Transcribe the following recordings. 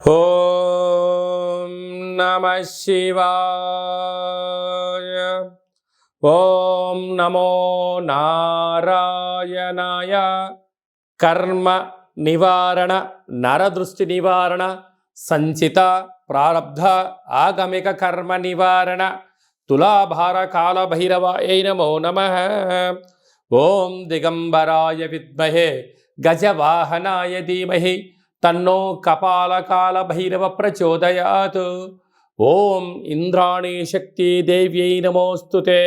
ఓం నమః శివాయ. ఓం నమో నారాయణాయ. కర్మ నివారణ, నరదృష్టి నివారణ, సంచిత ప్రారబ్ధ ఆగమిక కర్మ నివారణ, తులాభార కాల భైరవాయ నమో నమః. ఓం దిగంబరాయ విద్మహే గజవాహనాయ ధీమహి తన్నో కపాలకాల భైరవ ప్రచోదయాత్. ఓం ఇంద్రాణీ శక్తి దేవ్యై నమోస్తుతే.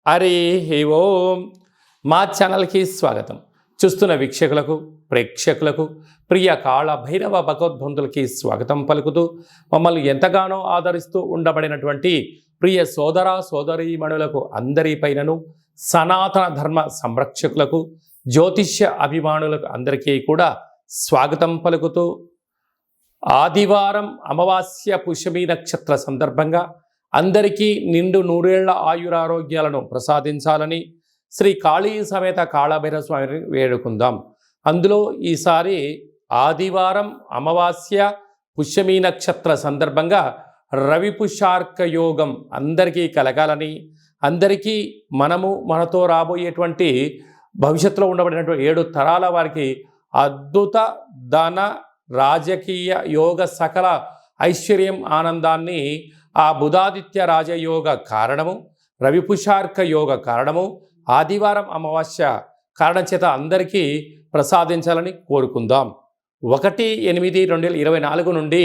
హరి ఓం. మా ఛానల్కి స్వాగతం. చూస్తున్న వీక్షకులకు, ప్రేక్షకులకు, ప్రియ కాళ భైరవ భగవద్బంధులకి స్వాగతం పలుకుతూ, మమ్మల్ని ఎంతగానో ఆదరిస్తూ ఉండబడినటువంటి ప్రియ సోదర సోదరీమణులకు అందరిపైనను, సనాతన ధర్మ సంరక్షకులకు, జ్యోతిష్య అభిమానులకు అందరికీ కూడా స్వాగతం పలుకుతూ, ఆదివారం అమావాస్య పుష్యమి నక్షత్ర సందర్భంగా అందరికీ నిండు నూరేళ్ల ఆయురారోగ్యాలను ప్రసాదించాలని శ్రీ కాళీ సమేత కాళభైరవ స్వామిని వేడుకుందాం. అందులో ఈసారి ఆదివారం అమావాస్య పుష్యమి నక్షత్ర సందర్భంగా రవి పుష్యార్క యోగం అందరికీ కలగాలని, అందరికీ మనతో రాబోయేటువంటి భవిష్యత్తులో ఉండబడినటువంటి 7 తరాల వారికి అద్భుత ధన రాజకీయ యోగ సకల ఐశ్వర్యం ఆనందాన్ని ఆ బుధాదిత్య రాజయోగ కారణము, రవిపుషార్క యోగ కారణము, ఆదివారం అమావాస్య కారణం చేత అందరికీ ప్రసాదించాలని కోరుకుందాం. 1/8/2024 నుండి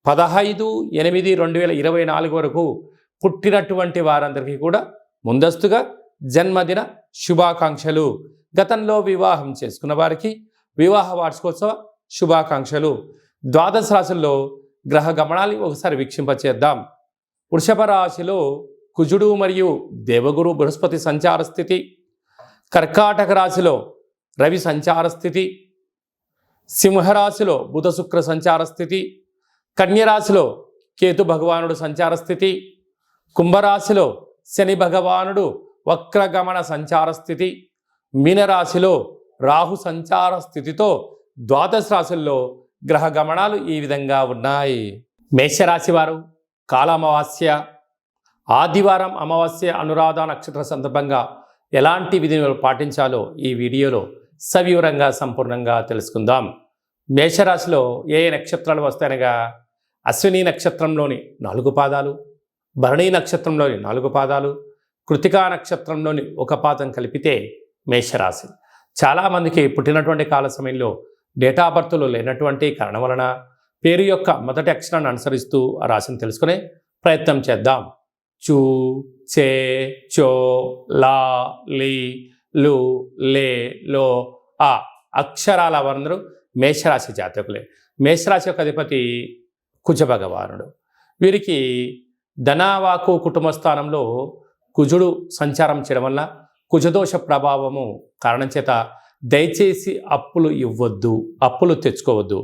15/8/2024 వరకు పుట్టినటువంటి వారందరికీ కూడా ముందస్తుగా జన్మదిన శుభాకాంక్షలు. గతంలో వివాహం చేసుకున్న వారికి వివాహ వార్షికోత్సవ శుభాకాంక్షలు. ద్వాదశ రాశుల్లో గ్రహ గమనాన్ని ఒకసారి వీక్షింపచేద్దాం. వృషభ రాశిలో కుజుడు మరియు దేవగురు బృహస్పతి సంచార స్థితి, కర్కాటక రాశిలో రవి సంచార స్థితి, సింహరాశిలో బుధ శుక్ర సంచార స్థితి, కన్యరాశిలో కేతు భగవానుడు సంచార స్థితి, కుంభరాశిలో శని భగవానుడు వక్రగమన సంచార స్థితి, మీనరాశిలో రాహు సంచార స్థితితో ద్వాదశ రాశుల్లో గ్రహ గమనాలు ఈ విధంగా ఉన్నాయి. మేషరాశి వారు కాలామావాస్య ఆదివారం అమావాస్య అనురాధ నక్షత్ర సందర్భంగా ఎలాంటి విధులు పాటించాలో ఈ వీడియోలో సవివరంగా సంపూర్ణంగా తెలుసుకుందాం. మేషరాశిలో ఏ నక్షత్రాలు వస్తాయనగా అశ్విని నక్షత్రంలోని 4 పాదాలు, భరణి నక్షత్రంలోని 4 పాదాలు, కృతికా నక్షత్రంలోని 1 పాదం కలిపితే మేషరాశి. చాలామందికి పుట్టినటువంటి కాల సమయంలో డేటా బర్త్లు లేనటువంటి కారణం వలన పేరు యొక్క మొదటి అక్షరాన్ని అనుసరిస్తూ ఆ రాశిని తెలుసుకునే ప్రయత్నం చేద్దాం. చూ, చే, చో, లా, లీ, లు, లే, లో, ఆ అక్షరాల వారందరూ మేషరాశి జాతకులే. మేషరాశి యొక్క అధిపతి కుజ భగవానుడు. వీరికి ధనవాకు కుటుంబ స్థానంలో కుజుడు సంచారం చేయడం వల్ల కుజదోష ప్రభావము కారణం చేత దయచేసి అప్పులు ఇవ్వద్దు, అప్పులు తెచ్చుకోవద్దు.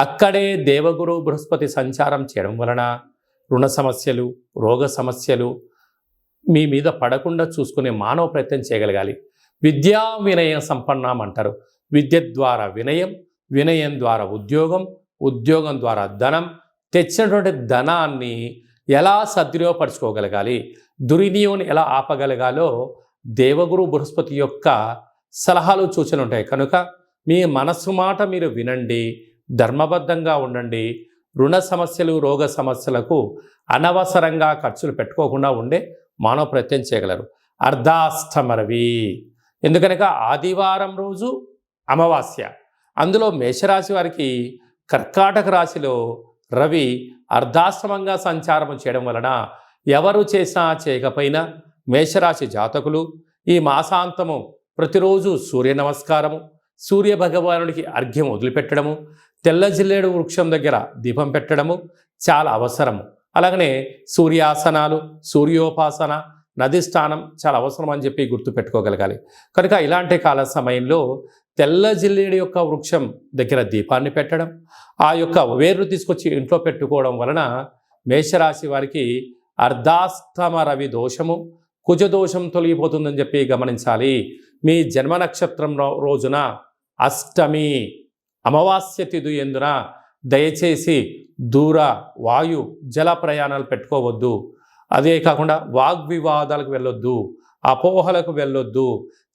అక్కడే దేవగురు బృహస్పతి సంచారం చేయడం వలన రుణ సమస్యలు, రోగ సమస్యలు మీ మీద పడకుండా చూసుకునే మానవ ప్రయత్నం చేయగలగాలి. విద్యా వినయ సంపన్నం అంటారు. విద్య ద్వారా వినయం, వినయం ద్వారా ఉద్యోగం, ఉద్యోగం ద్వారా ధనం, తెచ్చినటువంటి ధనాన్ని ఎలా సద్వినియోగపరచుకోగలగాలి, దుర్వినియోగం ఎలా ఆపగలగాలో దేవగురు బృహస్పతి యొక్క సలహాలు సూచనలు ఉంటాయి. కనుక మీ మనస్సు మాట మీరు వినండి, ధర్మబద్ధంగా ఉండండి. రుణ సమస్యలు, రోగ సమస్యలకు అనవసరంగా ఖర్చులు పెట్టుకోకుండా ఉండే మానవ ప్రయత్నం చేయగలరు. అర్ధాష్టమరవి ఎందుకనగా ఆదివారం రోజు అమావాస్య. అందులో మేషరాశి వారికి కర్కాటక రాశిలో రవి అర్ధాష్టమంగా సంచారం చేయడం వలన ఎవరు చేసినా చేయకపోయినా మేషరాశి జాతకులు ఈ మాసాంతము ప్రతిరోజు సూర్య నమస్కారము, సూర్య భగవానుడికి అర్ఘ్యం వదిలిపెట్టడము, తెల్ల జిల్లేడు వృక్షం దగ్గర దీపం పెట్టడము చాలా అవసరము. అలాగనే సూర్యాసనాలు, సూర్యోపాసన, నది స్నానం చాలా అవసరం అని చెప్పి గుర్తుపెట్టుకోగలగాలి. కనుక ఇలాంటి కాల సమయంలో తెల్ల జిల్లేడు యొక్క వృక్షం దగ్గర దీపాన్ని పెట్టడం, ఆ యొక్క వేర్లు తీసుకొచ్చి ఇంట్లో పెట్టుకోవడం వలన మేషరాశి వారికి అర్ధాష్టమ రవి దోషము, కుజదోషం తొలగిపోతుందని చెప్పి గమనించాలి. మీ జన్మ నక్షత్రం రోజున అష్టమి అమావాస్య తిథి ఎందున దయచేసి దూర వాయు జల ప్రయాణాలు పెట్టుకోవద్దు. అదే కాకుండా వాగ్వివాదాలకు వెళ్ళొద్దు, అపోహలకు వెళ్ళొద్దు,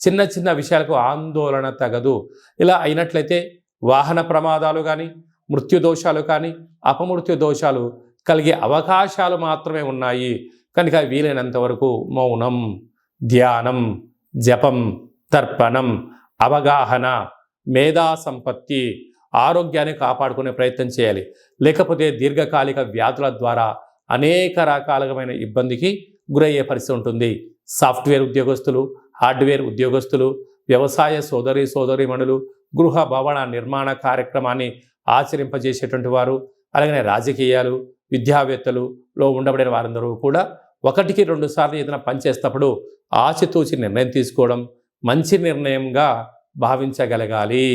చిన్న చిన్న విషయాలకు ఆందోళన తగదు. ఇలా అయినట్లయితే వాహన ప్రమాదాలు కానీ, మృత్యుదోషాలు కానీ, అపమృత్యు దోషాలు కలిగే అవకాశాలు మాత్రమే ఉన్నాయి. కనుక వీలైనంత వరకు మౌనం, ధ్యానం, జపం, తర్పణం, అవగాహన, మేధా సంపత్తి, ఆరోగ్యాన్ని కాపాడుకునే ప్రయత్నం చేయాలి. లేకపోతే దీర్ఘకాలిక వ్యాధుల ద్వారా అనేక రకాలమైన ఇబ్బందికి గురయ్యే పరిస్థితి ఉంటుంది. సాఫ్ట్వేర్ ఉద్యోగస్తులు, హార్డ్వేర్ ఉద్యోగస్తులు, వ్యవసాయ సోదరీమణులు, గృహ భవన నిర్మాణ కార్యక్రమాన్ని ఆచరింపజేసేటువంటి వారు, అలాగే రాజకీయాలు, విద్యావేత్తలులో ఉండబడిన వారందరూ కూడా 1-2 సార్లు ఏదైనా పనిచేసేటప్పుడు ఆచితూచి నిర్ణయం తీసుకోవడం మంచి నిర్ణయంగా భావించగలగాలి.